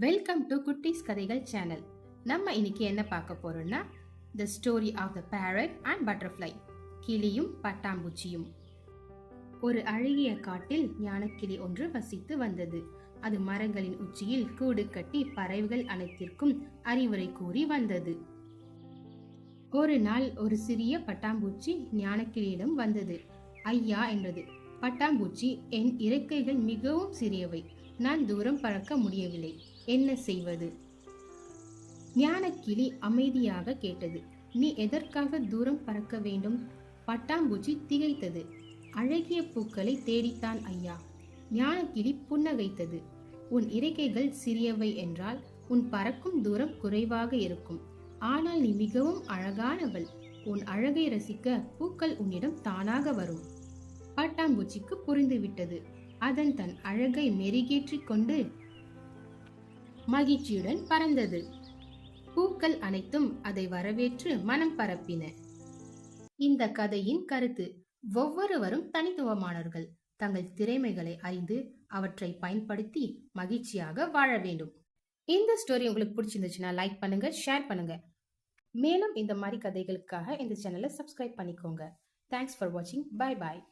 Welcome to குட்டீஸ் கதைகள் channel. நம்ம இன்னைக்கு என்ன பார்க்க போறோம்னா the story of the parrot and butterfly, கிளியும் பட்டாம்பூச்சியும். ஒரு அழகிய காட்டில் ஞானக்கிளி ஒன்று வசித்து வந்தது. அது மரங்களின் உச்சியில் கூடு கட்டி பறவைகள் அனைத்திற்கும் அறிவுரை கூறி வந்தது. ஒரு நாள் ஒரு சிறிய பட்டாம்பூச்சி ஞானக்கிளியிடம் வந்தது. ஐயா என்றது. பட்டாம்பூச்சி, என் இறக்கைகள் மிகவும் சிறியவை, நான் தூரம் பறக்க முடியவில்லை, என்ன செய்வது? ஞானக்கிளி அமைதியாக கேட்டது. நீ எதற்காக தூரம் பறக்க வேண்டும்? பட்டாம்பூச்சி திகைத்தது. அழகிய பூக்களை தேடித்தான் ஐயா. ஞானக்கிளி புன்னகைத்தது. உன் இறக்கைகள் சிறியவை என்றால் உன் பறக்கும் தூரம் குறைவாக இருக்கும். ஆனால் நீ மிகவும் அழகானவள். உன் அழகை ரசிக்க பூக்கள் உன்னிடம் தானாக வரும். பட்டாம்பூச்சிக்கு புரிந்துவிட்டது. அதன் தன் அழகை மெருகேற்றிக் கொண்டு மகிழ்ச்சியுடன் பறந்தது. பூக்கள் அனைத்தும் அதை வரவேற்று மனம் பரப்பின. இந்த கதையின் கருத்து: ஒவ்வொருவரும் தனித்துவமானவர்கள். தங்கள் திறமைகளை அறிந்து அவற்றை பயன்படுத்தி மகிழ்ச்சியாக வாழ வேண்டும். இந்த ஸ்டோரி உங்களுக்கு பிடிச்சிருந்துச்சுன்னா லைக் பண்ணுங்க, ஷேர் பண்ணுங்க. மேலும் இந்த மாதிரி கதைகளுக்காக இந்த சேனலை சப்ஸ்கிரைப் பண்ணிக்கோங்க. தேங்க்ஸ் ஃபார் வாட்சிங். Bye bye.